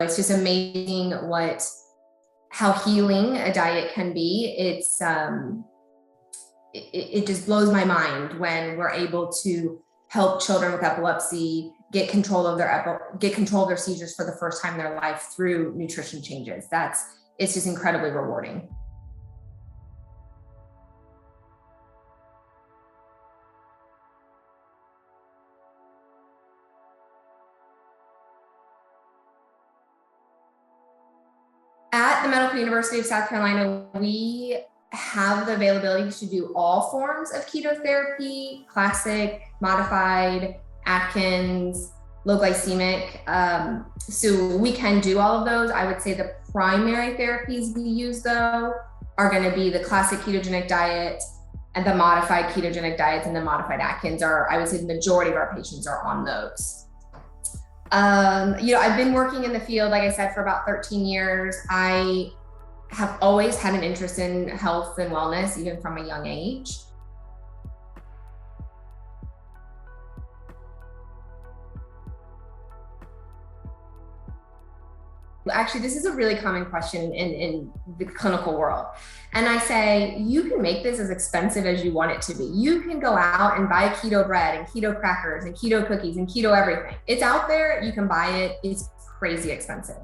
it's just amazing how healing a diet can be. It just blows my mind when we're able to help children with epilepsy get control of their seizures for the first time in their life through nutrition changes. It's just incredibly rewarding. At the Medical University of South Carolina, we have the availability to do all forms of keto therapy: classic, modified, Atkins, low glycemic. So we can do all of those. I would say the primary therapies we use, though, are going to be the classic ketogenic diet and the modified ketogenic diets, and the modified Atkins I would say the majority of our patients are on those. I've been working in the field, like I said, for about 13 years. I have always had an interest in health and wellness, even from a young age. Actually, this is a really common question in the clinical world. And I say, you can make this as expensive as you want it to be. You can go out and buy keto bread and keto crackers and keto cookies and keto everything. It's out there, you can buy it, it's crazy expensive.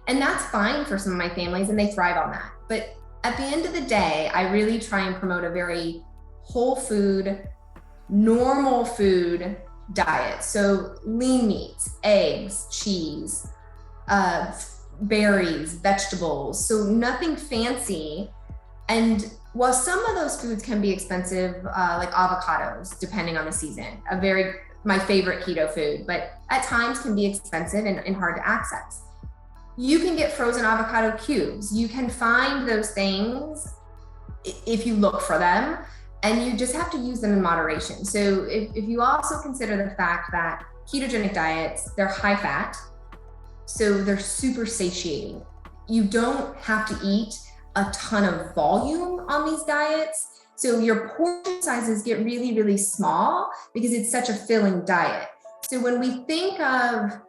And that's fine for some of my families, and they thrive on that. But at the end of the day, I really try and promote a very whole food, normal food diet. So lean meats, eggs, cheese, berries, vegetables, so nothing fancy. And while some of those foods can be expensive, like avocados, depending on the season, my favorite keto food, but at times can be expensive and hard to access. You can get frozen avocado cubes. You can find those things if you look for them, and you just have to use them in moderation. So if you also consider the fact that ketogenic diets, they're high fat, so they're super satiating. You don't have to eat a ton of volume on these diets. So your portion sizes get really, really small because it's such a filling diet. So when we think of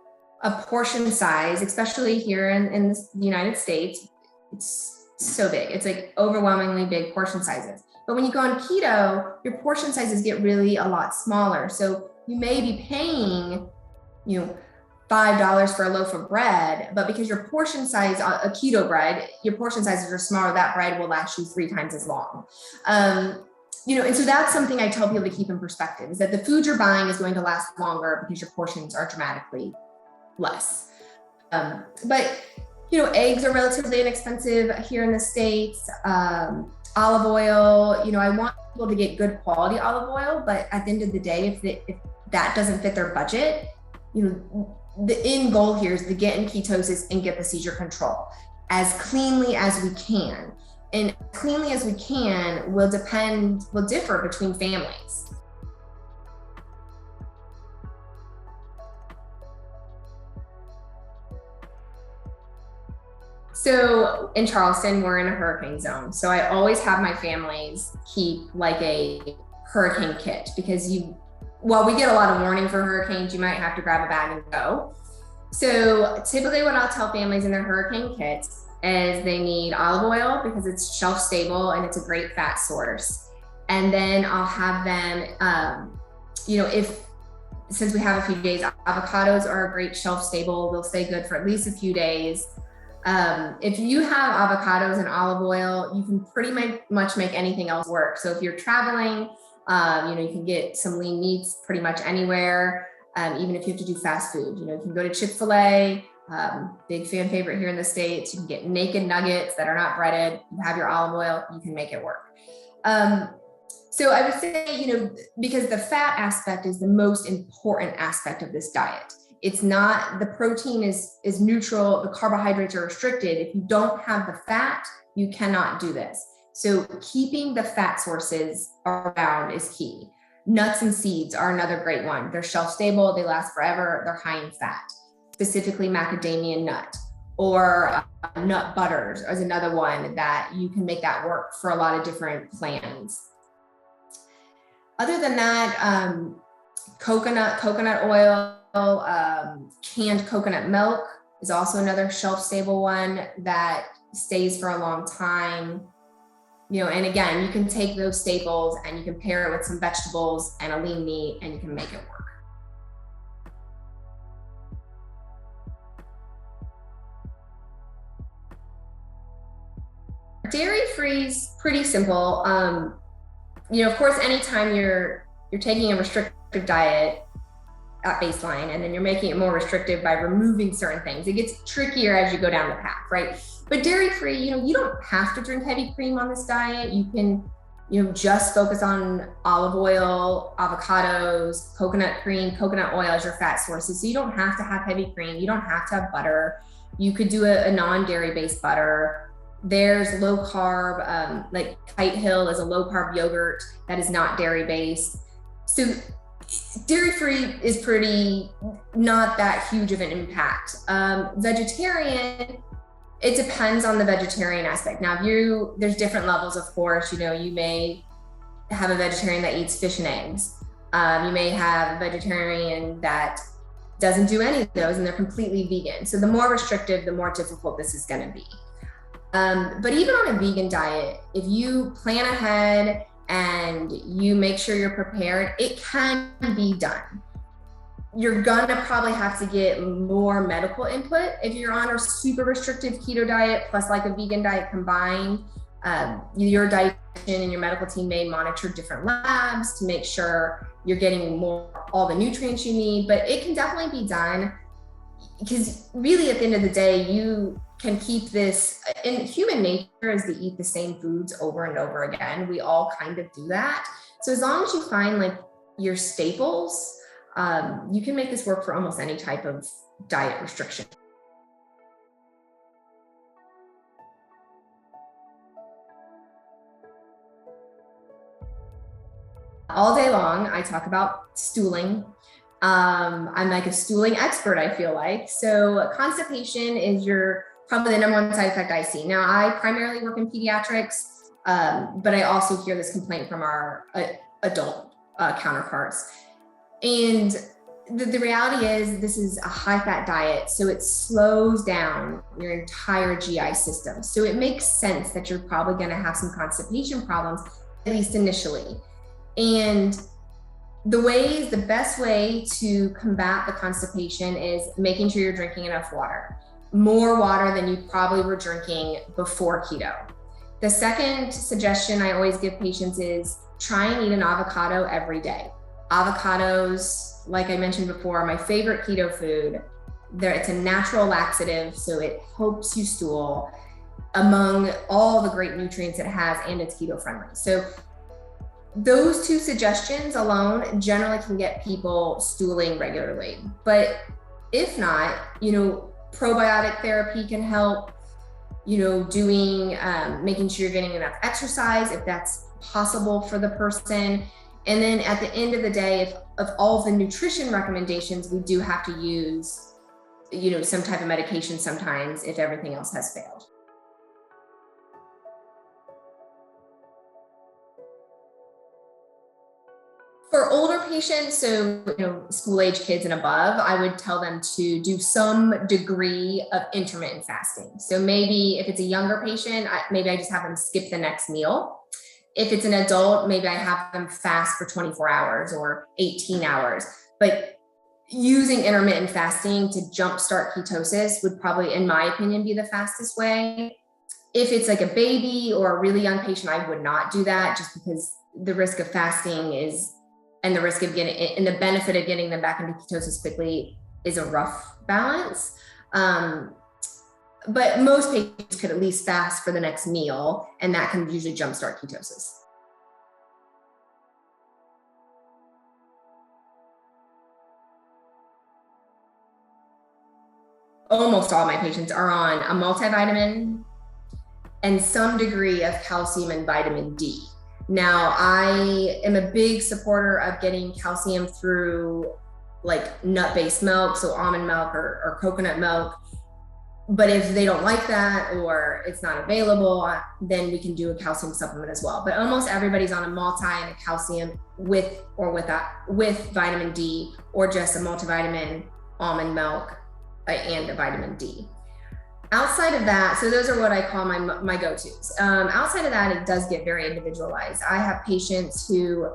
a portion size, especially here in the United States, it's so big. It's like overwhelmingly big portion sizes. But when you go on keto, your portion sizes get really a lot smaller. So you may be paying, $5 for a loaf of bread, but because your portion size, a keto bread, your portion sizes are smaller, that bread will last you 3 times as long. And so that's something I tell people to keep in perspective, is that the food you're buying is going to last longer because your portions are dramatically less. But eggs are relatively inexpensive here in the States. Olive oil, I want people to get good quality olive oil, but at the end of the day, if that doesn't fit their budget, the end goal here is to get in ketosis and get the seizure control as cleanly as we can. And cleanly as we can will differ between families. So in Charleston, we're in a hurricane zone. So I always have my families keep like a hurricane kit, because while we get a lot of warning for hurricanes, you might have to grab a bag and go. So typically what I'll tell families in their hurricane kits is they need olive oil because it's shelf stable and it's a great fat source. And then I'll have them, since we have a few days, avocados are a great shelf stable. They'll stay good for at least a few days. If you have avocados and olive oil, you can pretty much make anything else work. So if you're traveling, you can get some lean meats pretty much anywhere. Even if you have to do fast food, you can go to Chick-fil-A, big fan favorite here in the States. You can get naked nuggets that are not breaded. You have your olive oil, you can make it work. So I would say, because the fat aspect is the most important aspect of this diet. It's not, the protein is neutral, the carbohydrates are restricted. If you don't have the fat, you cannot do this. So keeping the fat sources around is key. Nuts and seeds are another great one. They're shelf stable, they last forever, they're high in fat, specifically macadamia nut, or nut butters is another one that you can make that work for a lot of different plans. Other than that, coconut oil, canned coconut milk is also another shelf-stable one that stays for a long time. And again, you can take those staples and you can pair it with some vegetables and a lean meat and you can make it work. Dairy-free is pretty simple. Of course, anytime you're taking a restrictive diet at baseline and then you're making it more restrictive by removing certain things, it gets trickier as you go down the path, right? But dairy-free, you don't have to drink heavy cream on this diet. You can, just focus on olive oil, avocados, coconut cream, coconut oil as your fat sources. So you don't have to have heavy cream. You don't have to have butter. You could do a non-dairy based butter. There's low carb, like Kite Hill is a low carb yogurt that is not dairy based. So dairy-free is pretty not that huge of an impact. Vegetarian, it depends on the vegetarian aspect. Now, there's different levels, of course. You may have a vegetarian that eats fish and eggs. You may have a vegetarian that doesn't do any of those and they're completely vegan. So the more restrictive, the more difficult this is going to be. But even on a vegan diet, if you plan ahead and you make sure you're prepared, it can be done. You're gonna probably have to get more medical input if you're on a super restrictive keto diet plus like a vegan diet combined. Your dietitian and your medical team may monitor different labs to make sure you're getting all the nutrients you need, but it can definitely be done because really at the end of the day, you can keep this, in human nature is to eat the same foods over and over again. We all kind of do that. So as long as you find like your staples, you can make this work for almost any type of diet restriction. All day long, I talk about stooling. I'm like a stooling expert, I feel like. So constipation is probably the number one side effect I see. Now, I primarily work in pediatrics, but I also hear this complaint from our adult counterparts. And the reality is this is a high-fat diet, so it slows down your entire GI system. So it makes sense that you're probably going to have some constipation problems, at least initially. And the best way to combat the constipation is making sure you're drinking enough water. More water than you probably were drinking before keto. The second suggestion I always give patients is try and eat an avocado every day. Avocados, like I mentioned before, are my favorite keto food. It's a natural laxative, so it helps you stool among all the great nutrients it has, and it's keto friendly. So those two suggestions alone generally can get people stooling regularly. But if not, probiotic therapy can help, making sure you're getting enough exercise if that's possible for the person. And then at the end of the day, of all of the nutrition recommendations, we do have to use, some type of medication sometimes if everything else has failed. For older patients, so school-age kids and above, I would tell them to do some degree of intermittent fasting. So maybe if it's a younger patient, maybe I just have them skip the next meal. If it's an adult, maybe I have them fast for 24 hours or 18 hours. But using intermittent fasting to jumpstart ketosis would probably, in my opinion, be the fastest way. If it's like a baby or a really young patient, I would not do that just because the risk of fasting and the risk of and the benefit of getting them back into ketosis quickly is a rough balance. But most patients could at least fast for the next meal, and that can usually jumpstart ketosis. Almost all my patients are on a multivitamin and some degree of calcium and vitamin D. Now, I am a big supporter of getting calcium through like nut-based milk, so almond milk or coconut milk. But if they don't like that or it's not available, then we can do a calcium supplement as well. But almost everybody's on a multi and a calcium with vitamin D, or just a multivitamin, almond milk, and a vitamin D. Outside of that, so those are what I call my go-tos. Outside of that, it does get very individualized. I have patients who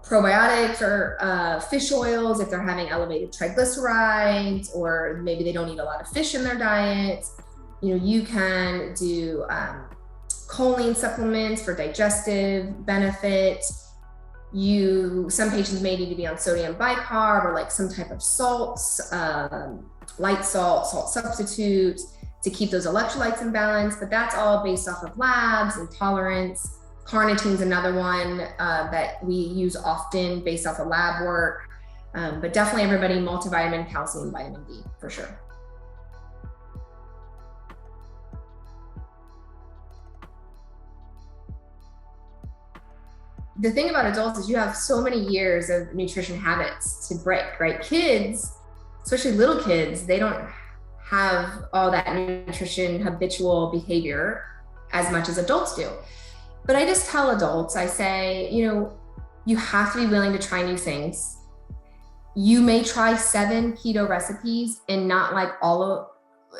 probiotics or fish oils if they're having elevated triglycerides, or maybe they don't eat a lot of fish in their diet. You can do choline supplements for digestive benefit. Some patients may need to be on sodium bicarb or like some type of salts, light salt substitute to keep those electrolytes in balance, but that's all based off of labs and tolerance. Carnitine's another one that we use often based off of lab work, but definitely everybody multivitamin, calcium, vitamin D for sure. The thing about adults is you have so many years of nutrition habits to break, right? Kids, especially little kids, they don't have all that nutrition habitual behavior as much as adults do. But I just tell adults, I say, you have to be willing to try new things. You may try 7 keto recipes and not like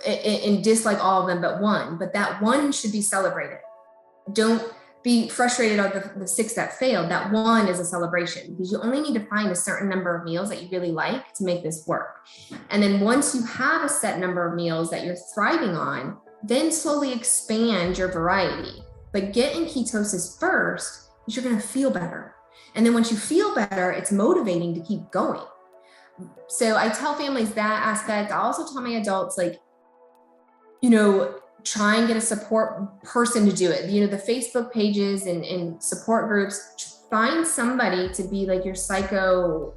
and dislike all of them but one, but that one should be celebrated. Don't be frustrated on the 6 that failed. That one is a celebration, because you only need to find a certain number of meals that you really like to make this work. And then once you have a set number of meals that you're thriving on, then slowly expand your variety. But get in ketosis first, because you're going to feel better. And then once you feel better, it's motivating to keep going. So I tell families that aspect. I also tell my adults, try and get a support person to do it. The Facebook pages and support groups, find somebody to be like your social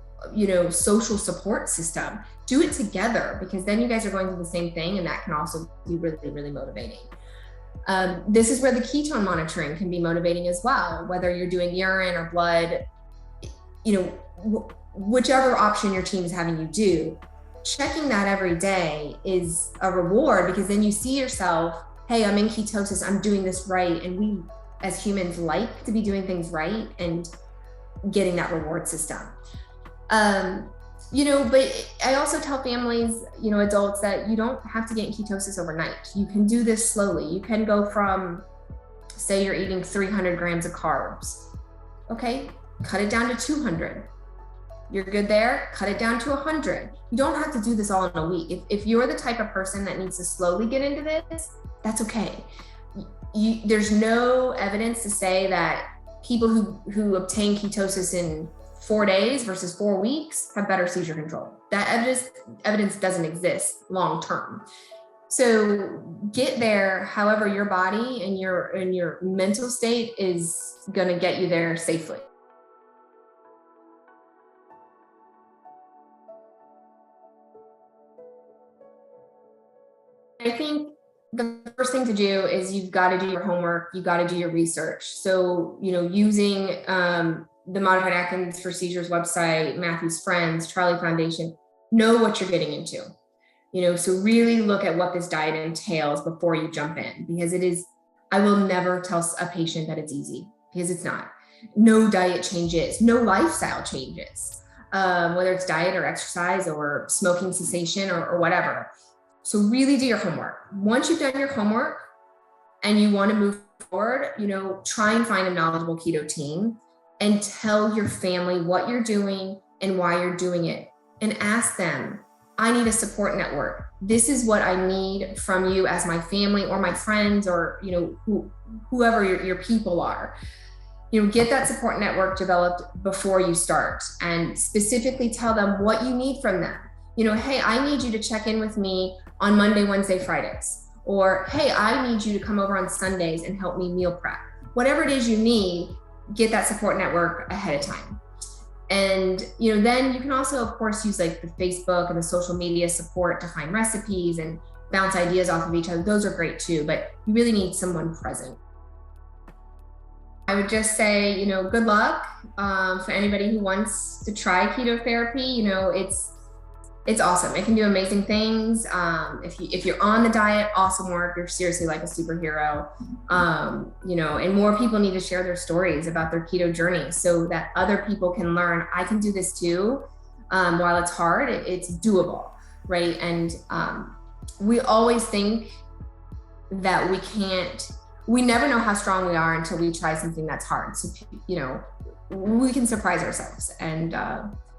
support system. Do it together, because then you guys are going through the same thing, and that can also be really, really motivating. This is where the ketone monitoring can be motivating as well, whether you're doing urine or blood, whichever option your team is having you do. Checking that every day is a reward, because then you see yourself, hey, I'm in ketosis, I'm doing this right. And we as humans like to be doing things right and getting that reward system. But I also tell families, adults, that you don't have to get in ketosis overnight. You can do this slowly. You can go from, say you're eating 300 grams of carbs. Okay, cut it down to 200. You're good there, cut it down to 100. You don't have to do this all in a week. If you're the type of person that needs to slowly get into this, that's okay. There's no evidence to say that people who obtain ketosis in 4 days versus 4 weeks have better seizure control. That evidence doesn't exist long term. So get there however your body and your mental state is gonna get you there safely. I think the first thing to do is you've got to do your homework. You got to do your research. So, using the Modified Atkins for Seizures website, Matthew's Friends, Charlie Foundation, know what you're getting into. So really look at what this diet entails before you jump in, because I will never tell a patient that it's easy, because it's not. No diet changes, no lifestyle changes, whether it's diet or exercise or smoking cessation or whatever. So really do your homework. Once you've done your homework and you want to move forward, try and find a knowledgeable keto team and tell your family what you're doing and why you're doing it. And ask them, I need a support network. This is what I need from you as my family or my friends or, whoever your people are. Get that support network developed before you start, and specifically tell them what you need from them. Hey, I need you to check in with me on Monday, Wednesday, Fridays. Or, hey, I need you to come over on Sundays and help me meal prep. Whatever it is you need, get that support network ahead of time. And, then you can also, of course, use like the Facebook and the social media support to find recipes and bounce ideas off of each other. Those are great too, but you really need someone present. I would just say, good luck for anybody who wants to try keto therapy. It's awesome. It can do amazing things. If you're on the diet, awesome work. You're seriously like a superhero. And more people need to share their stories about their keto journey so that other people can learn, I can do this too. While it's hard, it's doable. right? And we always think that we never know how strong we are until we try something that's hard. So, we can surprise ourselves. And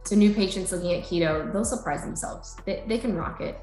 so new patients looking at keto, they'll surprise themselves. They can rock it.